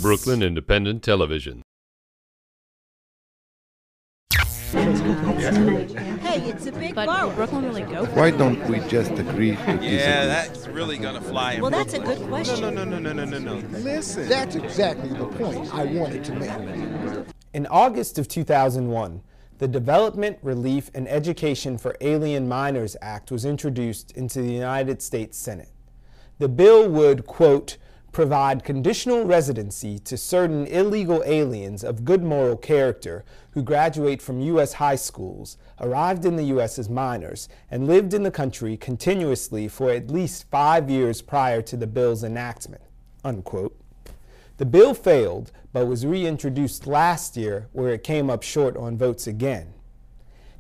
Brooklyn Independent Television. Hey, it's a big borough. But Brooklyn really go for Why don't we just agree to disagree? Yeah, that's really gonna fly in Well, Brooklyn. that's a good question. No. Listen. That's exactly the point I wanted to make. In August of 2001, the Development, Relief, and Education for Alien Minors Act was introduced into the United States Senate. The bill would, quote, provide conditional residency to certain illegal aliens of good moral character who graduate from U.S. high schools, arrived in the U.S. as minors, and lived in the country continuously for at least 5 years prior to the bill's enactment, unquote. The bill failed, but was reintroduced last year, where it came up short on votes again.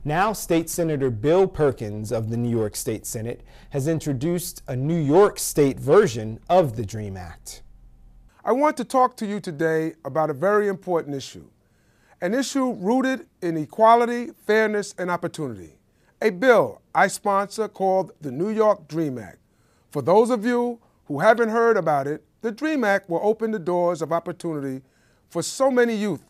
Now, State Senator Bill Perkins of the New York State Senate has introduced a New York State version of the DREAM Act. I want to talk to you today about a very important issue, an issue rooted in equality, fairness, and opportunity, a bill I sponsor called the New York DREAM Act. For those of you who haven't heard about it, the DREAM Act will open the doors of opportunity for so many youth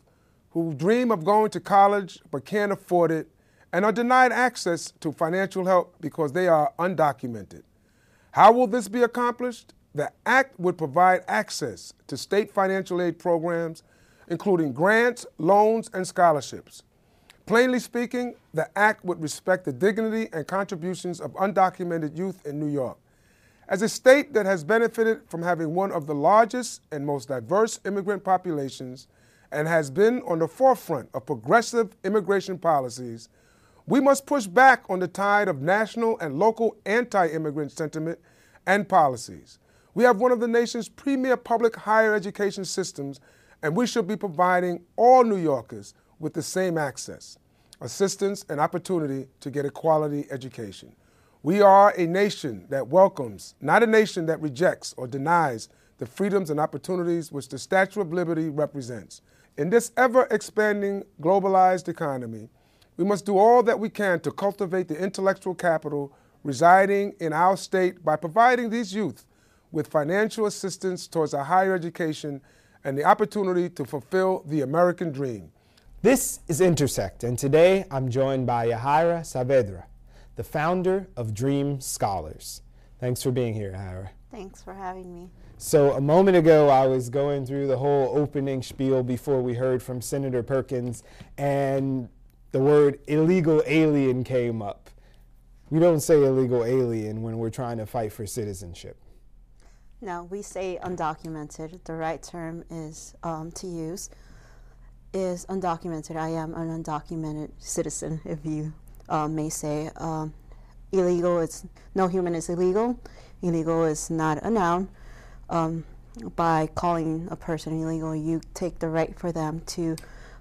who dream of going to college but can't afford it and are denied access to financial help because they are undocumented. How will this be accomplished? The Act would provide access to state financial aid programs, including grants, loans, and scholarships. Plainly speaking, the Act would respect the dignity and contributions of undocumented youth in New York. As a state that has benefited from having one of the largest and most diverse immigrant populations and has been on the forefront of progressive immigration policies, we must push back on the tide of national and local anti-immigrant sentiment and policies. We have one of the nation's premier public higher education systems, and we should be providing all New Yorkers with the same access, assistance, and opportunity to get a quality education. We are a nation that welcomes, not a nation that rejects or denies the freedoms and opportunities which the Statue of Liberty represents. In this ever-expanding globalized economy, we must do all that we can to cultivate the intellectual capital residing in our state by providing these youth with financial assistance towards a higher education and the opportunity to fulfill the American dream. This is Intersect, and today I'm joined by Yahaira Saavedra, the founder of Dream Scholars. Thanks for being here, Yahaira. Thanks for having me. So a moment ago, I was going through the whole opening spiel before we heard from Senator Perkins, and the word illegal alien came up. We don't say illegal alien when we're trying to fight for citizenship. No, we say undocumented. The right term is to use is undocumented. I am an undocumented citizen, if you may say. Illegal, it's no human is illegal. Illegal is not a noun. By calling a person illegal, you take the right for them to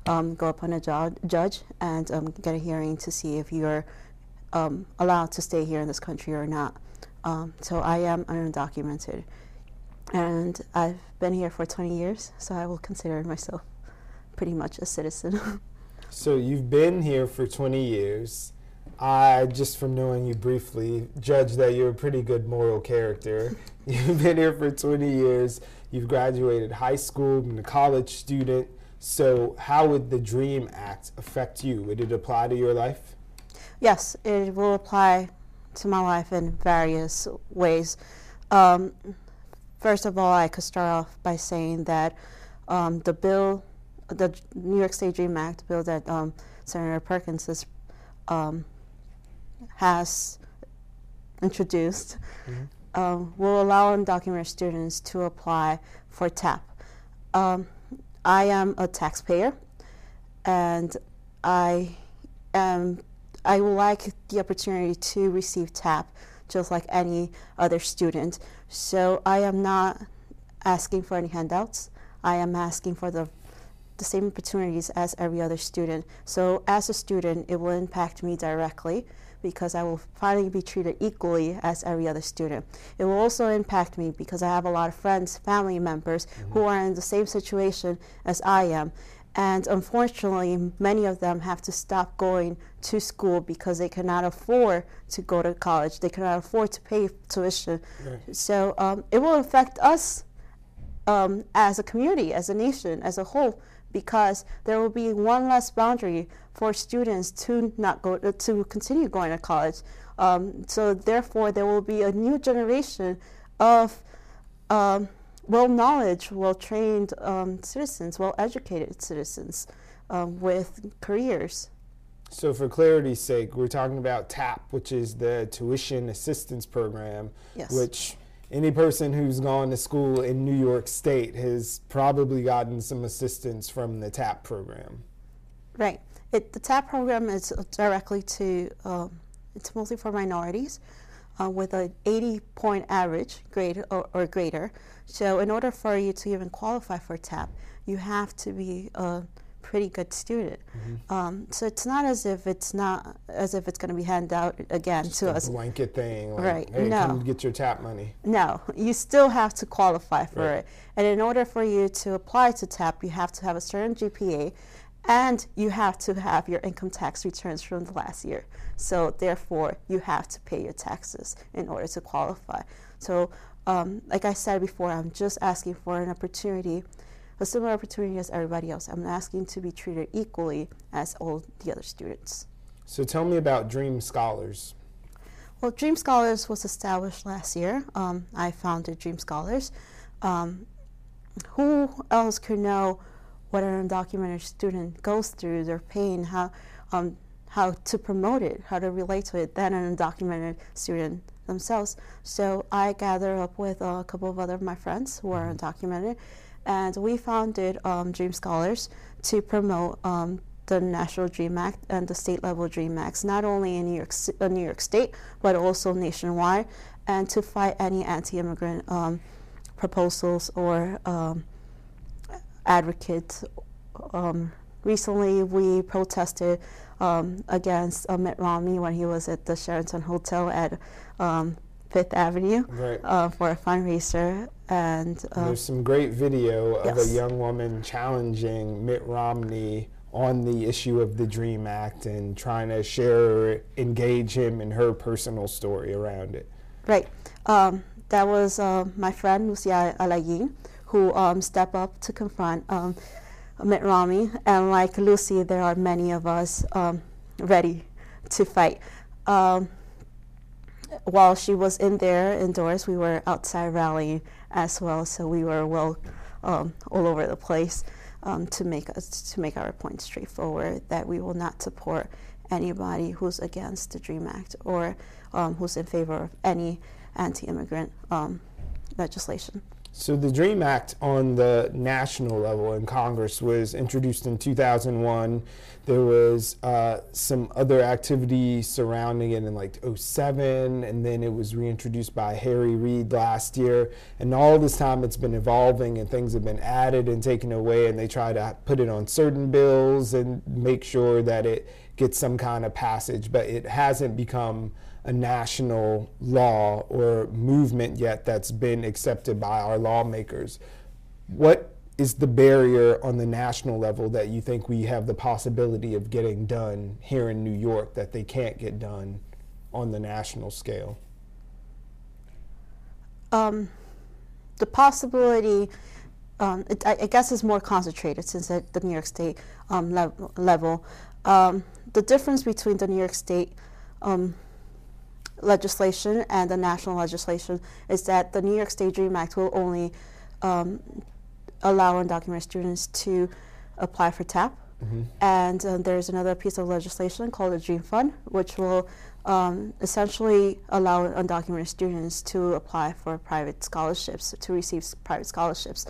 go upon a judge and get a hearing to see if you're allowed to stay here in this country or not. So I am undocumented. And I've been here for 20 years, so I will consider myself pretty much a citizen. So you've been here for 20 years. I, just from knowing you briefly, judge that you're a pretty good moral character. You've been here for 20 years. You've graduated high school, been a college student. So how would the DREAM Act affect you? Would it apply to your life? Yes, it will apply to my life in various ways. First of all, I could start off by saying that the bill, the New York State DREAM Act bill that Senator Perkins has introduced, will allow undocumented students to apply for TAP. I am a taxpayer, and I would like the opportunity to receive TAP just like any other student. So I am not asking for any handouts. I am asking for the same opportunities as every other student. So as a student, it will impact me directly because I will finally be treated equally as every other student. It will also impact me because I have a lot of friends, family members who are in the same situation as I am. And unfortunately, many of them have to stop going to school because they cannot afford to go to college. They cannot afford to pay tuition. Right. So it will affect us as a community, as a nation, as a whole, because there will be one less boundary for students to not go to continue going to college. So therefore, there will be a new generation of well-knowledge, well-trained citizens, well-educated citizens with careers. So for clarity's sake, we're talking about TAP, which is the Tuition Assistance Program, Yes. which any person who's gone to school in New York State has probably gotten some assistance from the TAP program. Right. The TAP program is directly to, it's mostly for minorities with an 80-point average grade or greater. So in order for you to even qualify for TAP, you have to be a pretty good student. So it's not as if it's going to be handed out again Just to a us. blanket thing, like, Right. hey, No. come get your TAP money. No, you still have to qualify for Right. it. And in order for you to apply to TAP, you have to have a certain GPA, and you have to have your income tax returns from the last year. So therefore, you have to pay your taxes in order to qualify. So like I said before, I'm just asking for an opportunity, a similar opportunity as everybody else. I'm asking to be treated equally as all the other students. So tell me about Dream Scholars. Well, Dream Scholars was established last year. I founded Dream Scholars. Who else could know what an undocumented student goes through, their pain, how to promote it, how to relate to it, than an undocumented student themselves. So I gathered up with a couple of other of my friends who are undocumented, and we founded Dream Scholars to promote the National Dream Act and the state-level Dream Acts, not only in New York State, but also nationwide, and to fight any anti-immigrant proposals or advocates. Recently, we protested against Mitt Romney when he was at the Sheraton Hotel at Fifth Avenue for a fundraiser. And there's some great video of Yes. a young woman challenging Mitt Romney on the issue of the DREAM Act and trying to engage him in her personal story around it. Right. That was my friend Lucia Alayin, who stepped up to confront Mitt Romney. And like Lucy, there are many of us ready to fight. While she was in there indoors, we were outside rallying as well, so we were all over the place to make our point straightforward that we will not support anybody who's against the DREAM Act or who's in favor of any anti-immigrant legislation. So the DREAM Act on the national level in Congress was introduced in 2001. There was some other activity surrounding it in like 2007, and then it was reintroduced by Harry Reid last year. And all this time it's been evolving and things have been added and taken away, and they try to put it on certain bills and make sure that it gets some kind of passage, but it hasn't become a national law or movement yet that's been accepted by our lawmakers. What is the barrier on the national level that you think we have the possibility of getting done here in New York that they can't get done on the national scale? The possibility, I guess, is more concentrated since at the New York State level. The difference between the New York State legislation and the national legislation is that the New York State DREAM Act will only allow undocumented students to apply for TAP. And there's another piece of legislation called the DREAM Fund, which will essentially allow undocumented students to apply for private scholarships, to receive private scholarships.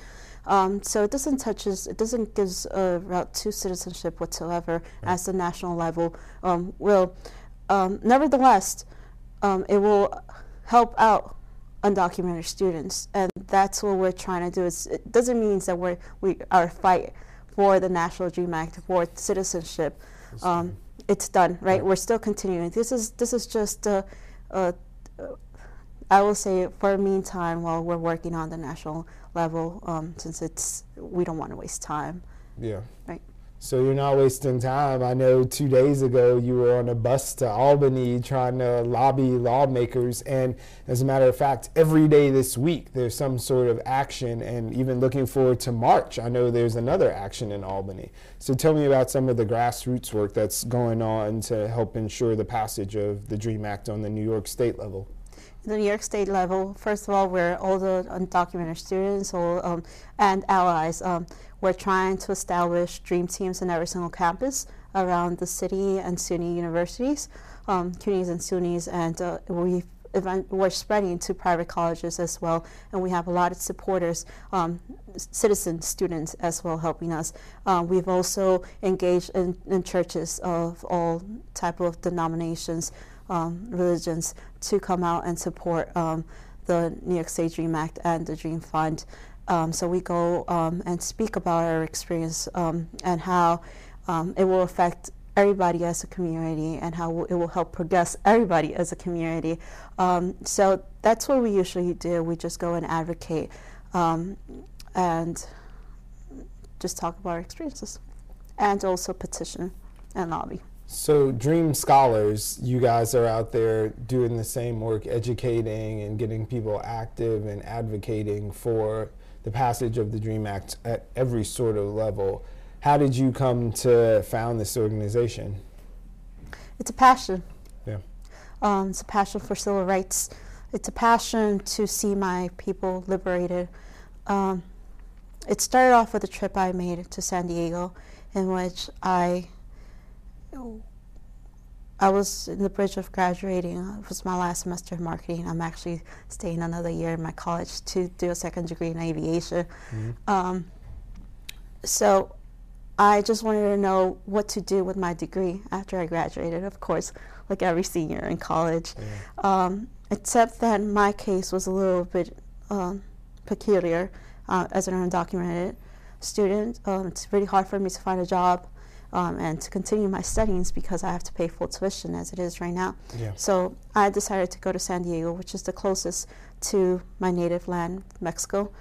So it doesn't give a route to citizenship whatsoever, as the national level will. Nevertheless, it will help out undocumented students, and that's what we're trying to do. It doesn't mean that our fight for the National DREAM Act for citizenship, it's done, right? We're still continuing. This is just I will say for a meantime while we're working on the national level, since we don't want to waste time. Yeah. Right. So you're not wasting time. I know 2 days ago you were on a bus to Albany trying to lobby lawmakers, and as a matter of fact, every day this week there's some sort of action, and even looking forward to March, I know there's another action in Albany. So tell me about some of the grassroots work that's going on to help ensure the passage of the DREAM Act on the New York State level. The New York State level, first of all, we're all the undocumented students and allies. We're trying to establish DREAM teams in every single campus around the city and SUNY universities, CUNYs and SUNYs, and we're spreading to private colleges as well, and we have a lot of supporters, citizen students as well, helping us. We've also engaged in churches of all type of denominations, religions, to come out and support the New York State DREAM Act and the DREAM Fund. So we go and speak about our experience and how it will affect everybody as a community and how it will help progress everybody as a community. So that's what we usually do. We just go and advocate and just talk about our experiences and also petition and lobby. So DREAM Scholars, you guys are out there doing the same work, educating and getting people active and advocating for the passage of the DREAM Act at every sort of level. How did you come to found this organization? It's a passion. Yeah. It's a passion for civil rights. It's a passion to see my people liberated. It started off with a trip I made to San Diego, in which I was in the bridge of graduating. It was my last semester of marketing. I'm actually staying another year in my college to do a second degree in aviation. Mm-hmm. So I just wanted to know what to do with my degree after I graduated, of course, like every senior in college. Yeah. Except that my case was a little bit peculiar as an undocumented student. It's really hard for me to find a job. And to continue my studies because I have to pay full tuition as it is right now. Yeah. So I decided to go to San Diego, which is the closest to my native land, Mexico,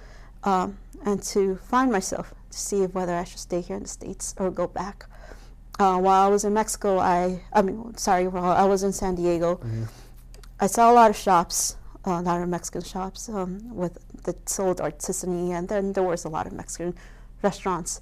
and to find myself, to see whether I should stay here in the States or go back. While I was in Mexico, while I was in San Diego, mm-hmm. I saw a lot of shops, a lot of Mexican shops that sold artisanal, and then there was a lot of Mexican restaurants.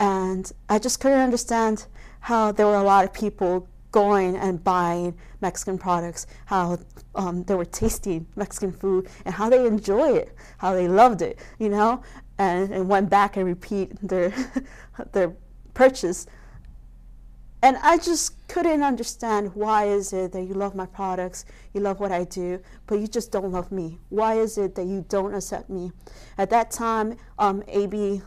And I just couldn't understand how there were a lot of people going and buying Mexican products, how they were tasting Mexican food, and how they enjoy it, how they loved it, you know, and went back and repeat their purchase. And I just couldn't understand, why is it that you love my products, you love what I do, but you just don't love me? Why is it that you don't accept me? At that time, AB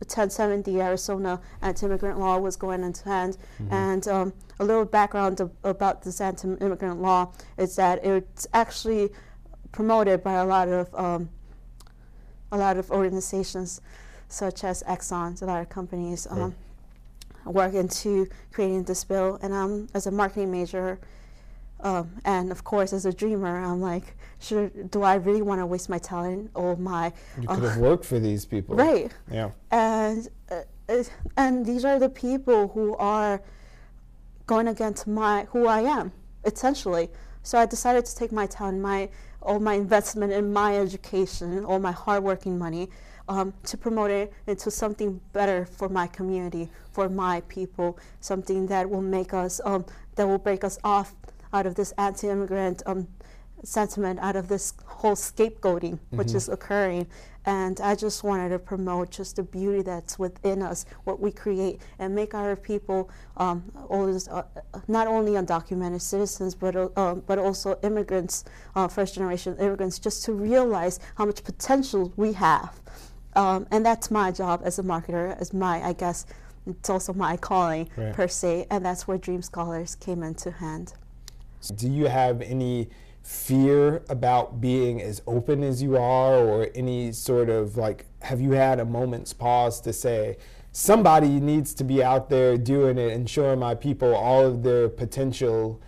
1070 Arizona anti-immigrant law was going into hand, mm-hmm. and a little background about this anti-immigrant law is that it's actually promoted by a lot of organizations, such as Exxon, a lot of companies work into creating this bill. And as a marketing major, and of course as a dreamer, I'm like, do I really want to waste my talent or my... You could have worked for these people. Right. Yeah. And these are the people who are going against who I am, essentially. So I decided to take my talent, all my investment in my education, all my hard-working money, to promote it into something better for my community, for my people, something that will make us, that will break us off out of this anti-immigrant sentiment, out of this whole scapegoating, mm-hmm. which is occurring. And I just wanted to promote just the beauty that's within us, what we create, and make our people always, not only undocumented citizens, but also immigrants, first-generation immigrants, just to realize how much potential we have. And that's my job as a marketer, I guess it's also my calling, right, per se, and that's where DREAM Scholars came into hand. Do you have any fear about being as open as you are, or any sort of, like, have you had a moment's pause to say, somebody needs to be out there doing it and showing my people all of their potential,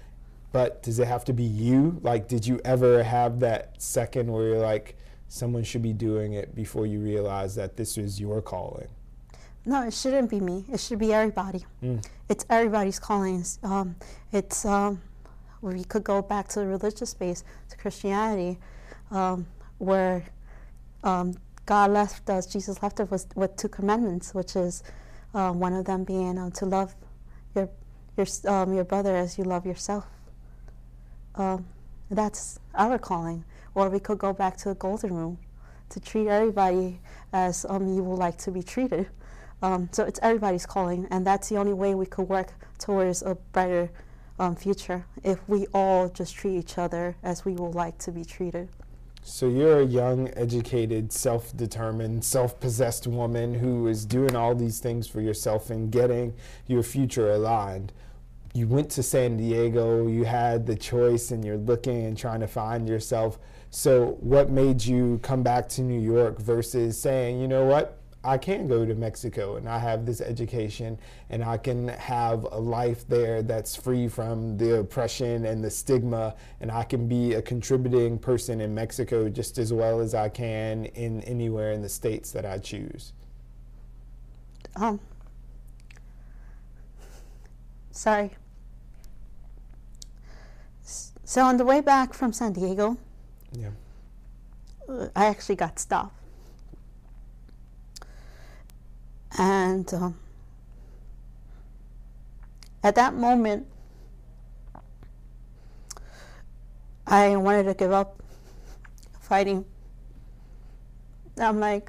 but does it have to be you? Like, did you ever have that second where you're like, someone should be doing it before you realize that this is your calling? No, it shouldn't be me. It should be everybody. It's everybody's callings. We could go back to the religious space, to Christianity, where God left us, Jesus left us with 2 commandments, which is one of them being to love your brother as you love yourself. That's our calling. Or we could go back to the golden rule, to treat everybody as you would like to be treated. So it's everybody's calling, and that's the only way we could work towards a brighter future, if we all just treat each other as we would like to be treated. So you're a young, educated, self-determined, self-possessed woman who is doing all these things for yourself and getting your future aligned. You went to San Diego, you had the choice, and you're looking and trying to find yourself. So what made you come back to New York versus saying, you know what, I can go to Mexico and I have this education and I can have a life there that's free from the oppression and the stigma, and I can be a contributing person in Mexico just as well as I can in anywhere in the states that I choose? Sorry. So on the way back from San Diego, I actually got stopped. And at that moment, I wanted to give up fighting. I'm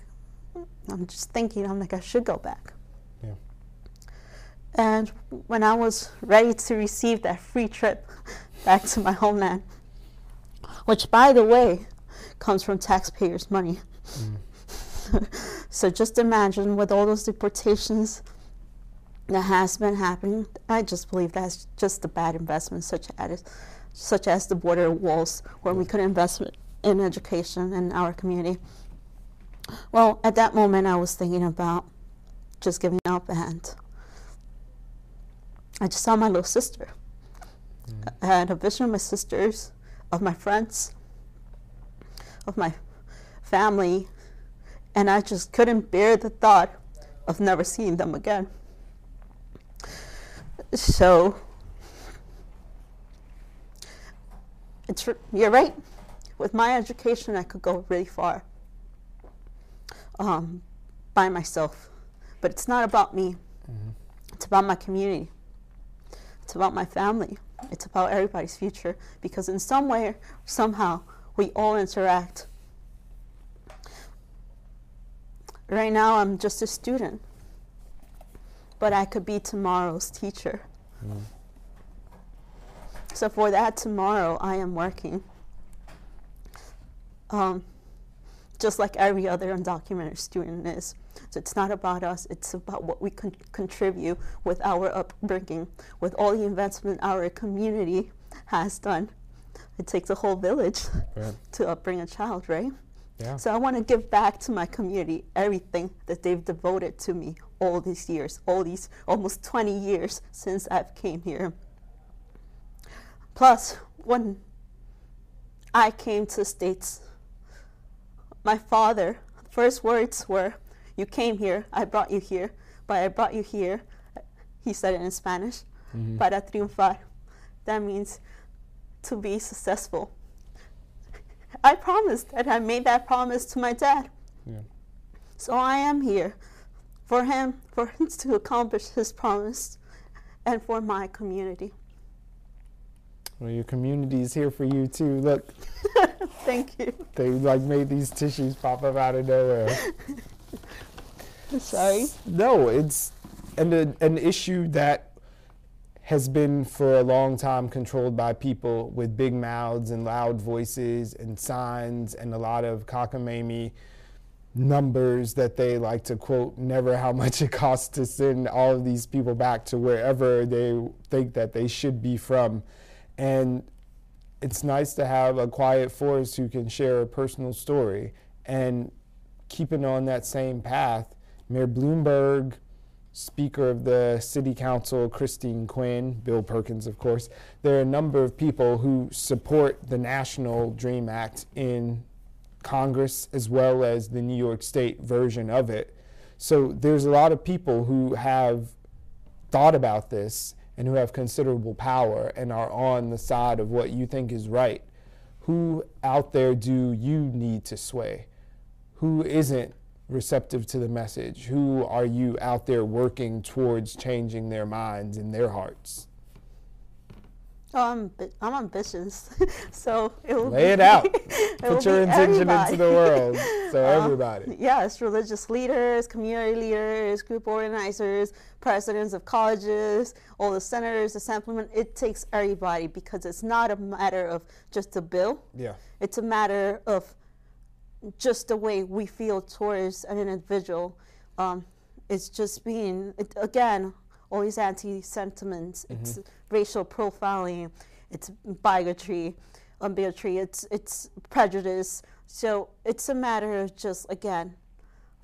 just thinking, I should go back. Yeah. And when I was ready to receive that free trip back to my homeland, which, by the way, comes from taxpayers' money. So just imagine, with all those deportations that has been happening, I just believe that's just a bad investment, such as the border walls, where we could invest in education in our community. Well, at that moment, I was thinking about just giving up, and I just saw my little sister. I had a vision of my sisters, of my friends, of my family, and I just couldn't bear the thought of never seeing them again. So, you're right. With my education, I could go really far by myself. But it's not about me. It's about my community. It's about my family. It's about everybody's future. Because in some way, somehow, we all interact. Right now, I'm just a student, but I could be tomorrow's teacher. So for that tomorrow, I am working. Just like every other undocumented student is. So it's not about us, it's about what we can contribute with our upbringing, with all the investment our community has done. It takes a whole village to upbring a child, right? Yeah. So I want to give back to my community everything that they've devoted to me all these years, all these almost 20 years since I've came here. Plus, when I came to the States, my father, first words were, "You came here, I brought you here, but I brought you here," he said it in Spanish, "para triunfar." That means to be successful. I promised, and I made that promise to my dad. So I am here for him to accomplish his promise, and for my community. Well, your community is here for you too. Look. Thank you. They made these tissues pop up out of nowhere. Sorry. No, it's an issue that has been for a long time controlled by people with big mouths and loud voices and signs and a lot of cockamamie numbers that they like to quote, never how much it costs to send all of these people back to wherever they think that they should be from. And it's nice to have a quiet force who can share a personal story. And keeping on that same path, Mayor Bloomberg, Speaker of the City Council, Christine Quinn, Bill Perkins, of course, there are a number of people who support the National Dream Act in Congress as well as the New York State version of it. So there's a lot of people who have thought about this and who have considerable power and are on the side of what you think is right. Who out there do you need to sway? Who isn't receptive to the message? Who are you out there working towards changing their minds and their hearts? Oh, I'm ambitious, so it will lay it out. Put your intention into the world. So everybody. Yes, religious leaders, community leaders, group organizers, presidents of colleges, all the senators, assemblymen. It takes everybody, because it's not a matter of just a bill. Yeah. It's a matter of just the way we feel towards an individual. It's just being, again, all these anti-sentiments. It's racial profiling, it's bigotry, it's prejudice. So it's a matter of just, again,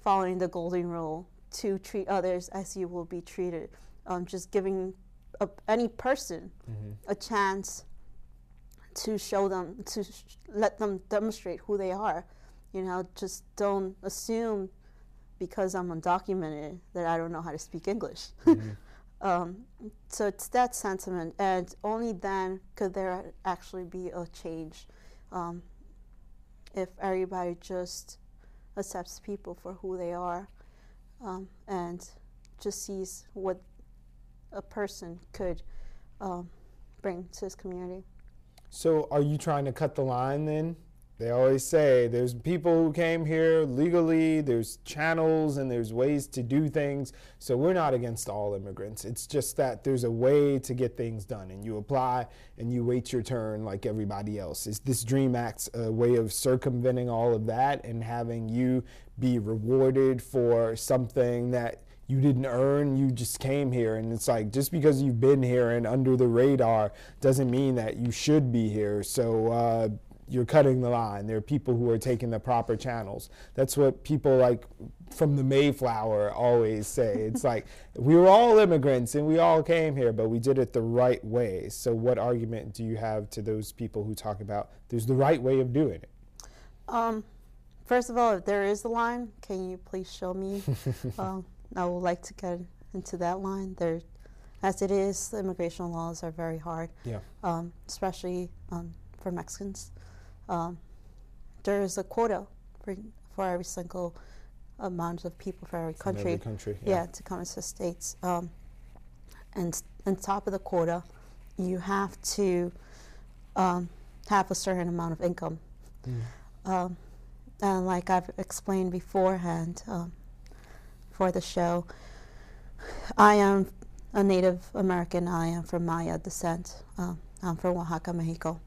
following the golden rule to treat others as you will be treated. Just giving any person a chance to show them, let them demonstrate who they are. You know, just don't assume because I'm undocumented that I don't know how to speak English. So it's that sentiment, and only then could there actually be a change, if everybody just accepts people for who they are, and just sees what a person could bring to his community. So are you trying to cut the line then? They always say there's people who came here legally, there's channels and there's ways to do things. So we're not against all immigrants. It's just that there's a way to get things done, and you apply and you wait your turn like everybody else. Is this DREAM Act a way of circumventing all of that and having you be rewarded for something that you didn't earn? You just came here, and it's like, just because you've been here and under the radar doesn't mean that you should be here. So you're cutting the line. There are people who are taking the proper channels. That's what people like from the Mayflower always say. It's like, we were all immigrants and we all came here, but we did it the right way. So what argument do you have to those people who talk about there's the right way of doing it? First of all, if there is a line, can you please show me? I would like to get into that line. There, as it is, the immigration laws are very hard, especially for Mexicans. There is a quota for every single amount of people for every country. To come into the States. And on top of the quota, you have to have a certain amount of income. And like I've explained beforehand for the show, I am a Native American. I am from Maya descent. I'm from Oaxaca, Mexico.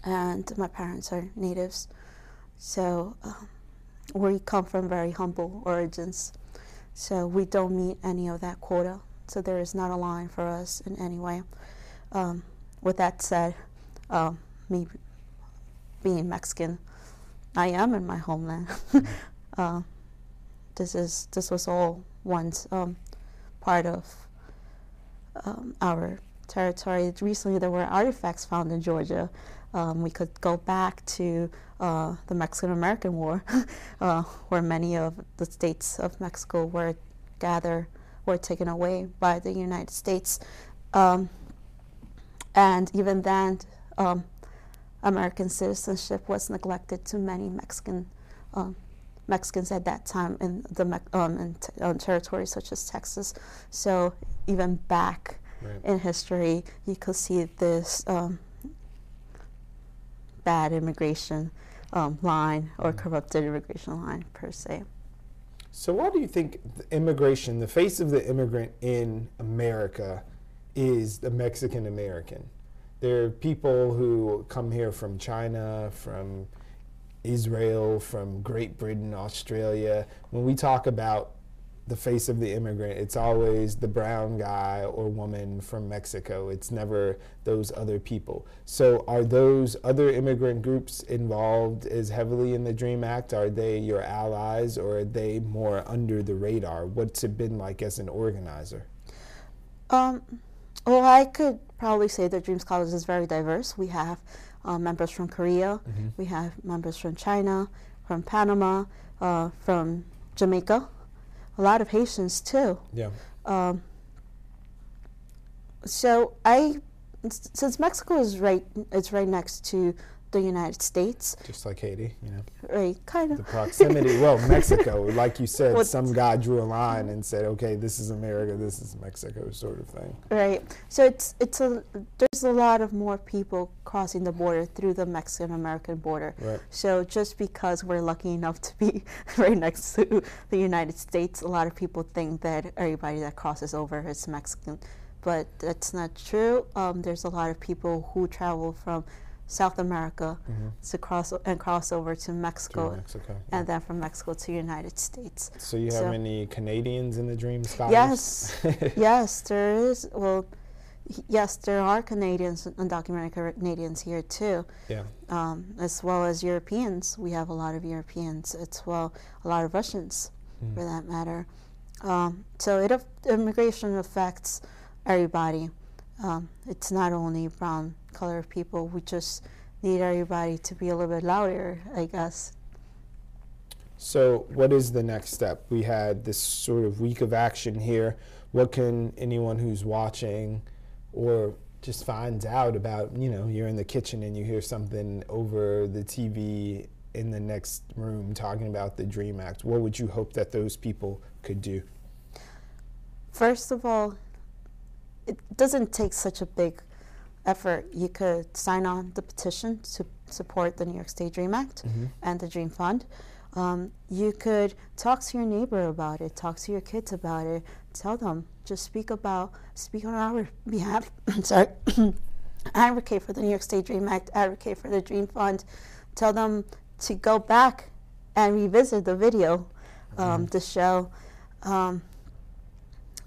And my parents are natives. So we come from very humble origins. So we don't meet any of that quota. So there is not a line for us in any way. With that said, me being Mexican, I am in my homeland. This was all once part of our territory. Recently there were artifacts found in Georgia. We could go back to the Mexican-American War, where many of the states of Mexico were taken away by the United States. And even then, American citizenship was neglected to many Mexicans at that time in the territories such as Texas. So even back in history, you could see this bad immigration line or corrupted immigration line per se. So why do you think immigration, the face of the immigrant in America, is the Mexican American? There are people who come here from China, from Israel, from Great Britain, Australia. When we talk about the face of the immigrant, it's always the brown guy or woman from Mexico. It's never those other people. So are those other immigrant groups involved as heavily in the DREAM Act? Are they your allies, or are they more under the radar? What's it been like as an organizer? Well, I could probably say that Dreams College is very diverse. We have members from Korea, we have members from China, from Panama, from Jamaica, a lot of Haitians too. Yeah. So since Mexico is right next to the United States. Just like Haiti, you know. Right, kind of. The proximity. Well, Mexico, like you said, some guy drew a line and said, okay, this is America, this is Mexico, sort of thing. Right. So there's a lot of more people crossing the border through the Mexican-American border. Right. So just because we're lucky enough to be right next to the United States, a lot of people think that everybody that crosses over is Mexican. But that's not true. There's a lot of people who travel from South America to cross over to Mexico, and then from Mexico to United States. So you have any Canadians in the Dream Scholars? Yes, yes, there is. Well, yes, there are Canadians, undocumented Canadians here too. Yeah. As well as Europeans. We have a lot of Europeans as well, a lot of Russians, for that matter. So immigration affects everybody. It's not only brown color people. We just need everybody to be a little bit louder, I guess. So what is the next step? We had this sort of week of action here. What can anyone who's watching or just finds out about, you know, you're in the kitchen and you hear something over the TV in the next room talking about the DREAM Act, what would you hope that those people could do? First of all, it doesn't take such a big effort. You could sign on the petition to support the New York State DREAM Act and the DREAM Fund. You could talk to your neighbor about it, talk to your kids about it, tell them, just speak on our behalf, sorry, advocate for the New York State DREAM Act, advocate for the DREAM Fund, tell them to go back and revisit the video, the show.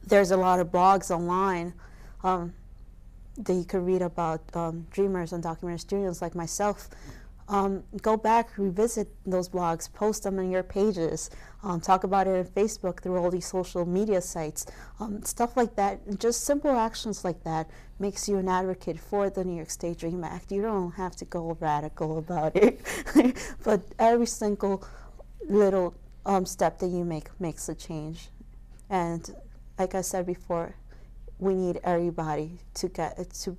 There's a lot of blogs online that you could read about dreamers and undocumented students like myself. Go back, revisit those blogs, post them on your pages, talk about it on Facebook through all these social media sites, stuff like that. Just simple actions like that makes you an advocate for the New York State DREAM Act. You don't have to go radical about it, but every single little step that you make makes a change. And like I said before, we need everybody to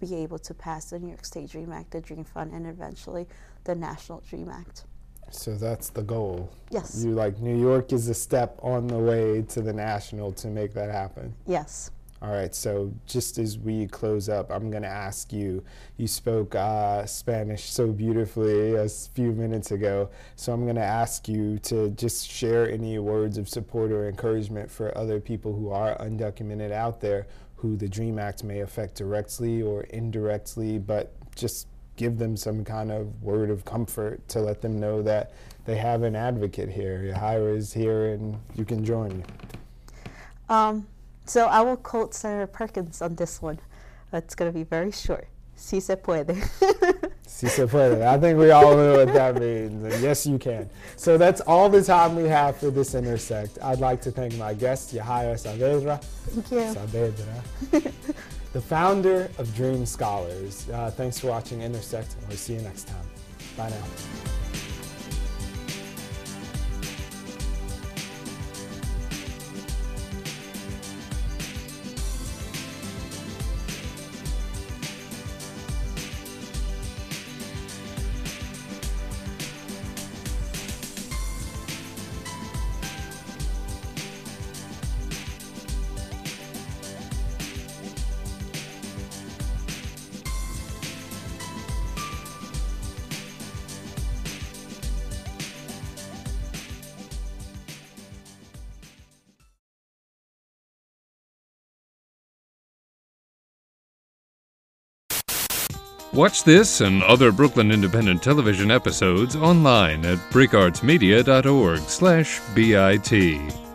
be able to pass the New York State DREAM Act, the DREAM Fund, and eventually the National DREAM Act. So that's the goal. Yes. You like New York is a step on the way to the national to make that happen. Yes. All right, so just as we close up, I'm going to ask you, you spoke Spanish so beautifully a few minutes ago, so I'm going to ask you to just share any words of support or encouragement for other people who are undocumented out there who the DREAM Act may affect directly or indirectly, but just give them some kind of word of comfort to let them know that they have an advocate here. Yahira is here and you can join. So I will quote Senator Perkins on this one. It's going to be very short. Si se puede. Si se puede. I think we all know what that means. And yes, you can. So that's all the time we have for this Intersect. I'd like to thank my guest, Yahira Saavedra. Thank you. Saavedra, the founder of Dream Scholars. Thanks for watching Intersect, and we'll see you next time. Bye now. Watch this and other Brooklyn Independent Television episodes online at breakartsmedia.org/BIT.